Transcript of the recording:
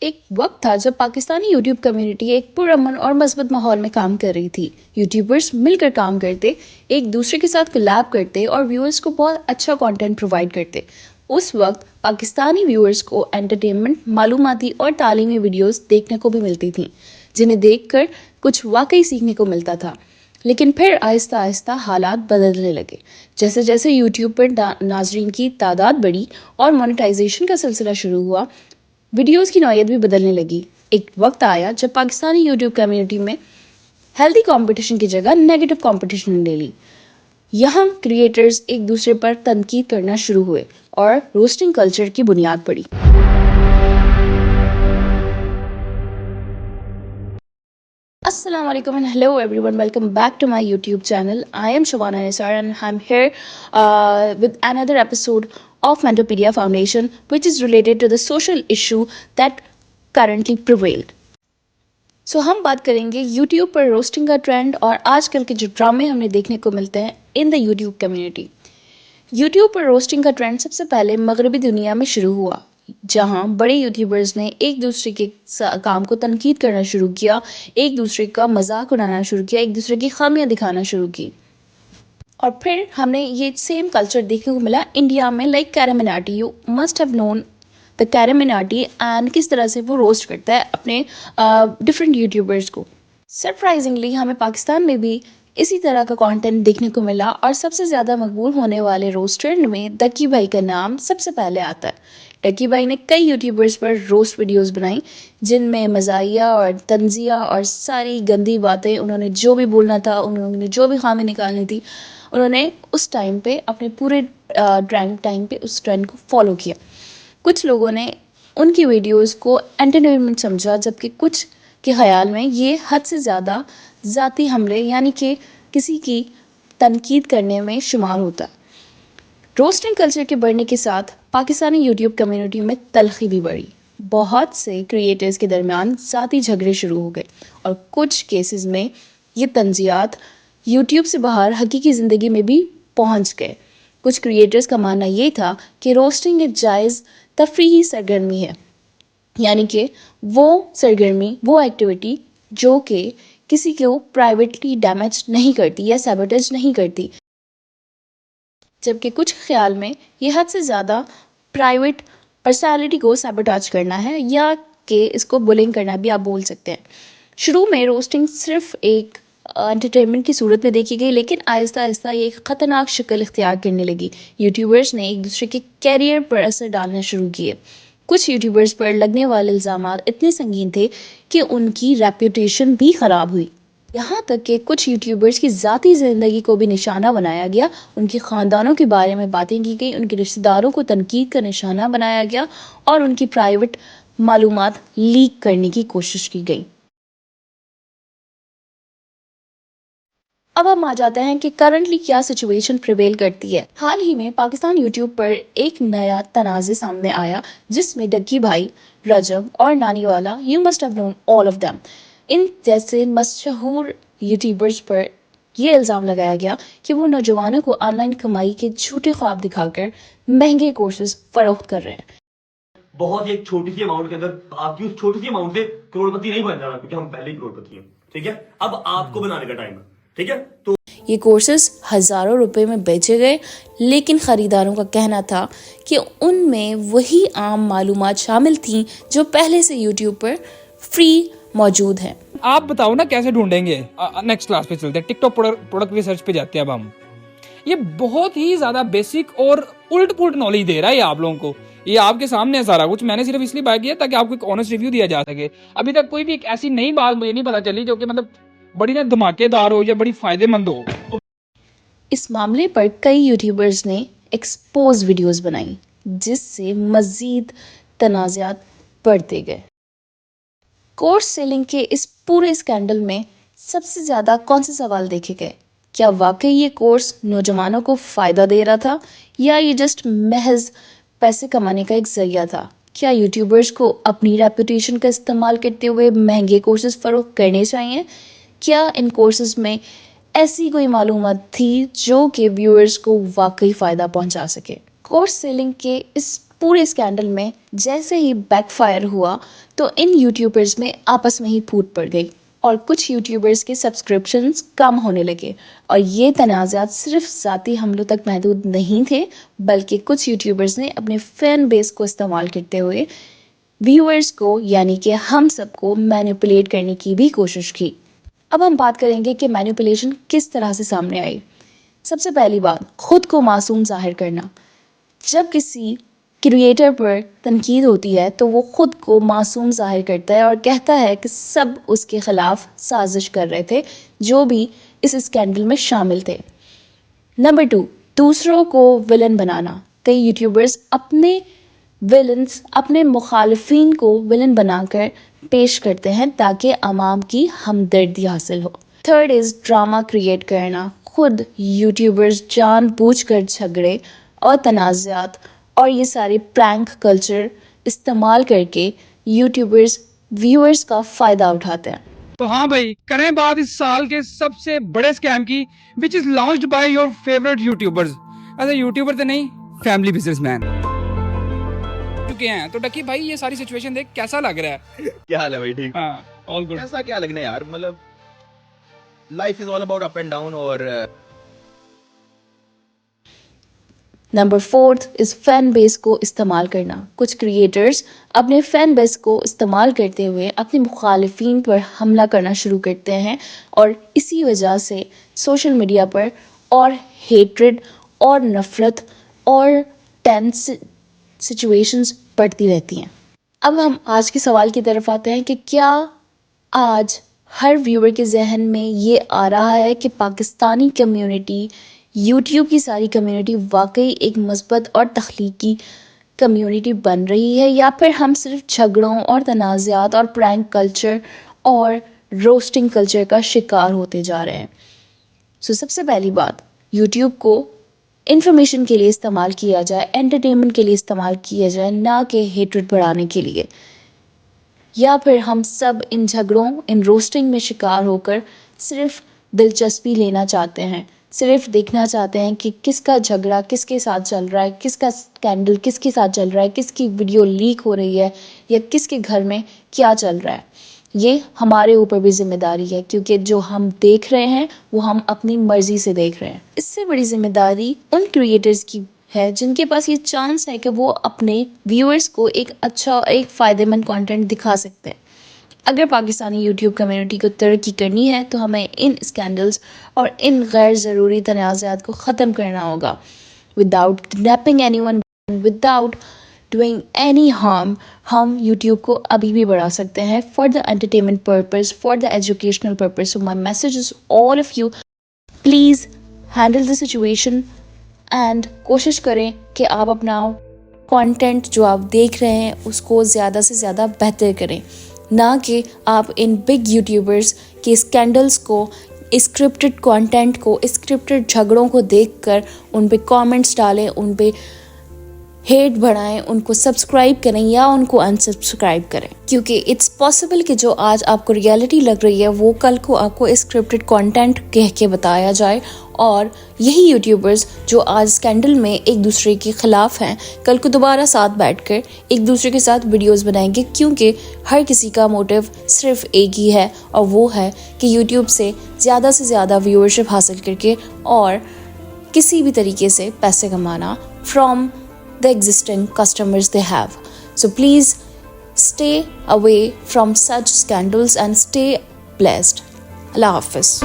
ایک وقت تھا جب پاکستانی یوٹیوب کمیونٹی ایک پرامن اور مثبت ماحول میں کام کر رہی تھی. یوٹیوبرز مل کر کام کرتے، ایک دوسرے کے ساتھ کولیب کرتے اور ویورز کو بہت اچھا کانٹینٹ پرووائڈ کرتے. اس وقت پاکستانی ویورز کو انٹرٹینمنٹ، معلوماتی اور تعلیمی ویڈیوز دیکھنے کو بھی ملتی تھیں، جنہیں دیکھ کر کچھ واقعی سیکھنے کو ملتا تھا. لیکن پھر آہستہ آہستہ حالات بدلنے لگے. جیسے جیسے یوٹیوب پر ناظرین کی تعداد بڑھی اور مونیٹائزیشن کا سلسلہ شروع ہوا، ویڈیوز کی نوعیت بھی بدلنے لگی. ایک وقت آیا جب پاکستانی یوٹیوب کمیونٹی میں ہیلدی کمپٹیشن کی جگہ نیگیٹو کمپٹیشن لے لی. یہاں کریٹرز ایک دوسرے پر تنقید کرنا شروع ہوئے اور روسٹنگ کلچر کی بنیاد پڑی. السلام علیکم and hello everyone, welcome back to my YouTube channel. I am Shabana Nisar and I'm here with another episode of Mentopedia Foundation, which is related to the social issue that currently prevailed. سو ہم بات کریں گے YouTube پر roasting کا trend اور آج کل کے جو ڈرامے ہمیں دیکھنے کو ملتے ہیں ان دا یوٹیوب کمیونٹی. یوٹیوب پر روسٹنگ کا ٹرینڈ سب سے پہلے مغربی دنیا میں شروع ہوا، جہاں بڑے یوٹیوبرز نے ایک دوسرے کے کام کو تنقید کرنا شروع کیا، ایک دوسرے کا مذاق اڑانا شروع کیا، ایک دوسرے کی خامیاں دکھانا شروع کی. اور پھر ہم نے یہ سیم کلچر دیکھنے کو ملا انڈیا میں، like CarryMinati. You must have known the CarryMinati and کس طرح سے وہ روسٹ کرتا ہے اپنے ڈفرینٹ یوٹیوبرز کو. سرپرائزنگلی ہمیں پاکستان میں بھی اسی طرح کا کانٹینٹ دیکھنے کو ملا، اور سب سے زیادہ مقبول ہونے والے روسٹر میں ڈکی بھائی کا نام سب سے پہلے آتا ہے. ڈکی بھائی نے کئی یوٹیوبرز پر روسٹ ویڈیوز بنائی، جن میں مزاحیہ اور طنزیہ اور ساری گندی باتیں، انہوں نے جو بھی بولنا تھا، انہوں نے جو بھی خامی نکالنی تھی، انہوں نے اس ٹائم پہ اپنے پورے ٹائم پہ اس ٹرینڈ کو فالو کیا. کچھ لوگوں نے ان کی ویڈیوز کو انٹرٹینمنٹ سمجھا، جبکہ کچھ کے خیال میں یہ حد سے زیادہ ذاتی حملے یعنی کہ کسی کی تنقید کرنے میں شمار ہوتا. روسٹنگ کلچر کے بڑھنے کے ساتھ پاکستانی یوٹیوب کمیونٹی میں تلخی بھی بڑھی. بہت سے کریٹرز کے درمیان ذاتی جھگڑے شروع ہو گئے، اور کچھ کیسز میں یہ تنازعات یوٹیوب سے باہر حقیقی زندگی میں بھی پہنچ گئے. کچھ کریٹرز کا ماننا یہ تھا کہ روسٹنگ ایک جائز تفریحی سرگرمی ہے، یعنی کہ وہ سرگرمی، وہ ایکٹیویٹی جو کہ کسی کو پرائیویٹلی ڈیمیج نہیں کرتی یا سیبوٹیج نہیں کرتی، جبکہ کچھ خیال میں یہ حد سے زیادہ پرائیویٹ پرسنالٹی کو سیبوٹیج کرنا ہے، یا کہ اس کو بلنگ کرنا بھی آپ بول سکتے ہیں. شروع میں روسٹنگ صرف ایک انٹرٹینمنٹ کی صورت میں دیکھی گئی، لیکن آہستہ آہستہ یہ ایک خطرناک شکل اختیار کرنے لگی. یوٹیوبرز نے ایک دوسرے کے کیریئر پر اثر ڈالنا شروع کیے. کچھ یوٹیوبرز پر لگنے والے الزامات اتنے سنگین تھے کہ ان کی ریپوٹیشن بھی خراب ہوئی. یہاں تک کہ کچھ یوٹیوبرز کی ذاتی زندگی کو بھی نشانہ بنایا گیا، ان کے خاندانوں کے بارے میں باتیں کی گئی، ان کے رشتہ داروں کو تنقید کا نشانہ بنایا گیا، اور ان کی پرائیویٹ معلومات لیک کرنے کی کوشش کی گئی. اب ہم آ جاتے ہیں کہ کرنٹلی کیا سچویشن پریویل کرتی ہے. حال ہی میں پاکستان یوٹیوب پر ایک نیا تنازع سامنے آیا، جس میں ڈکی بھائی، رجب اور نانی والا، you must have known all of them, ان جیسے مشہور یوٹیوبرز پر یہ الزام لگایا گیا کہ وہ نوجوانوں کو آن لائن کمائی کے جھوٹے خواب دکھا کر مہنگے کورسز فروخت کر رہے ہیں. بہت ایک چھوٹی سی اماؤنٹ کے اندر آپ کی اس چھوٹی سی اماؤنٹ سے کروڑپتی نہیں بن جانا، کیونکہ ہم پہلے ہی کروڑپتی ہیں. ٹھیک ہے، اب آپ کو بنانے کا ٹائم ہے. ٹھیک ہے، تو یہ کورسز ہزاروں روپے میں بیچے گئے، لیکن خریداروں کا کہنا تھا کہ ان میں وہی عام معلومات شامل تھیں جو پہلے سے یوٹیوب پر فری موجود ہیں. آپ بتاؤ نا کیسے ڈھونڈیں گے. نیکسٹ کلاس پہ چلتے ہیں، ٹک ٹاک پروڈکٹ ریسرچ پہ جاتے ہیں اب ہم. یہ بہت ہی زیادہ بیسک اور الٹ پلٹ نالج دے رہا ہے یہ آپ لوگوں کو. یہ آپ کے سامنے ہے سارا کچھ. میں نے صرف اس لیے بائی کیا تاکہ آپ کو ایک آنسٹ ریویو دیا جا سکے. ابھی تک کوئی بھی ایک ایسی نئی بات مجھے نہیں پتا چلی جو کہ مطلب بڑی نا دھماکے دار ہو یا بڑی فائدے مند ہو. اس معاملے پر کئی یوٹیوبرز نے ایکسپوز ویڈیوز بنائی، جس سے مزید تنازعات بڑھتے گئے. کورس سیلنگ کے اس پورے اسکینڈل میں سب سے زیادہ کون سے سوال دیکھے گئے؟ کیا واقعی یہ کورس نوجوانوں کو فائدہ دے رہا تھا، یا یہ جسٹ محض پیسے کمانے کا ایک ذریعہ تھا؟ کیا یوٹیوبرز کو اپنی ریپوٹیشن کا استعمال کرتے ہوئے مہنگے کورسز فروخت کرنے چاہیے؟ کیا ان کورسز میں ایسی کوئی معلومات تھی جو کہ ویورز کو واقعی فائدہ پہنچا سکے؟ کورس سیلنگ کے اس پورے اسکینڈل میں جیسے ہی بیک فائر ہوا تو ان یوٹیوبرز میں آپس میں ہی پھوٹ پڑ گئی اور کچھ یوٹیوبرز کے سبسکرپشنز کم ہونے لگے، اور یہ تنازعات صرف ذاتی حملوں تک محدود نہیں تھے، بلکہ کچھ یوٹیوبرز نے اپنے فین بیس کو استعمال کرتے ہوئے ویورز کو یعنی کہ ہم سب کو مینیپولیٹ کرنے کی بھی کوشش کی۔ اب ہم بات کریں گے کہ مینیپولیشن کس طرح سے سامنے آئی۔ سب سے پہلی بات، خود کو معصوم ظاہر کرنا۔ جب کسی کریٹر پر تنقید ہوتی ہے تو وہ خود کو معصوم ظاہر کرتا ہے اور کہتا ہے کہ سب اس کے خلاف سازش کر رہے تھے جو بھی اس اسکینڈل میں شامل تھے۔ نمبر 2، دوسروں کو ولن بنانا۔ کئی یوٹیوبرز اپنے مخالفین کو ولن بنا کر پیش کرتے ہیں تاکہ عوام کی ہمدردی حاصل ہو۔ تھرڈ از ڈرامہ کریٹ کرنا۔ خود یوٹیوبرز جان بوجھ کر جھگڑے اور تنازعات اور یہ سارے پرینک کلچر استعمال کر کے یوٹیوبرز ویورز کا فائدہ اٹھاتے ہیں۔ تو ہاں بھائی، کریں بات اس سال کے سب سے بڑے اسکیم کی which is launched by your favorite YouTubers. ایسے یوٹیوبر تو نہیں، فیملی بزنس مین چکے ہیں۔ تو ڈکی بھائی یہ ساری سچویشن دیکھ کیسا لگ رہا ہے؟ کیا حال ہے بھائی؟ ٹھیک؟ ہاں آل گڈ۔ ایسا کیا لگنا ہے یار، مطلب life is all about up and down. اور نمبر 4 از فین بیس کو استعمال کرنا۔ کچھ کریٹرز اپنے فین بیس کو استعمال کرتے ہوئے اپنے مخالفین پر حملہ کرنا شروع کرتے ہیں اور اسی وجہ سے سوشل میڈیا پر اور ہیٹرڈ اور نفرت اور ٹینس سچویشنز بڑھتی رہتی ہیں۔ اب ہم آج کے سوال کی طرف آتے ہیں کہ کیا آج ہر ویور کے ذہن میں یہ آ رہا ہے کہ پاکستانی کمیونٹی، یوٹیوب کی ساری کمیونٹی واقعی ایک مثبت اور تخلیقی کمیونٹی بن رہی ہے، یا پھر ہم صرف جھگڑوں اور تنازعات اور پرینک کلچر اور روسٹنگ کلچر کا شکار ہوتے جا رہے ہیں؟ سب سے پہلی بات، یوٹیوب کو انفارمیشن کے لیے استعمال کیا جائے، انٹرٹینمنٹ کے لیے استعمال کیا جائے، نہ کہ ہیٹرڈ بڑھانے کے لیے، یا پھر ہم سب ان جھگڑوں، ان روسٹنگ میں شکار ہو کر صرف دلچسپی لینا چاہتے ہیں، صرف دیکھنا چاہتے ہیں کہ کس کا جھگڑا کس کے ساتھ چل رہا ہے، کس کا اسکینڈل کس کے ساتھ چل رہا ہے، کس کی ویڈیو لیک ہو رہی ہے، یا کس کے گھر میں کیا چل رہا ہے۔ یہ ہمارے اوپر بھی ذمہ داری ہے، کیونکہ جو ہم دیکھ رہے ہیں وہ ہم اپنی مرضی سے دیکھ رہے ہیں۔ اس سے بڑی ذمہ داری ان کریٹرز کی ہے جن کے پاس یہ چانس ہے کہ وہ اپنے ویورز کو ایک اچھا اور ایک فائدہ مند کنٹینٹ دکھا سکتے ہیں۔ اگر پاکستانی یوٹیوب کمیونٹی کو ترقی کرنی ہے تو ہمیں ان اسکینڈلز اور ان غیر ضروری تنازعات کو ختم کرنا ہوگا۔ Without kidnapping any one, without doing any harm, ہم یوٹیوب کو ابھی بھی بڑھا سکتے ہیں for the entertainment purpose, for the educational purpose. So my message is all of you, please handle the situation and کوشش کریں کہ آپ اپنا کانٹینٹ جو آپ دیکھ رہے ہیں اس کو زیادہ سے زیادہ بہتر کریں، نہ کہ آپ ان بگ یوٹیوبرز کے اسکینڈلز کو، اسکرپٹڈ کانٹینٹ کو، اسکرپٹڈ جھگڑوں کو دیکھ کر ان پہ کامنٹس ڈالیں، ان پہ ہیٹ بڑھائیں، ان کو سبسکرائب کریں یا ان کو انسبسکرائب کریں، کیونکہ اٹس پاسبل کہ جو آج آپ کو ریئلٹی لگ رہی ہے وہ کل کو آپ کو اسکرپٹڈ کانٹینٹ کہہ کے بتایا جائے، اور یہی یوٹیوبرز جو آج اسکینڈل میں ایک دوسرے کے خلاف ہیں کل کو دوبارہ ساتھ بیٹھ کر ایک دوسرے کے ساتھ ویڈیوز بنائیں گے، کیونکہ ہر کسی کا موٹیو صرف ایک ہی ہے، اور وہ ہے کہ یوٹیوب سے زیادہ ویورشپ حاصل کر کے اور کسی بھی طریقے سے پیسے کمانا from the existing customers they have. So please stay away from such scandals and stay blessed. Allah Hafiz.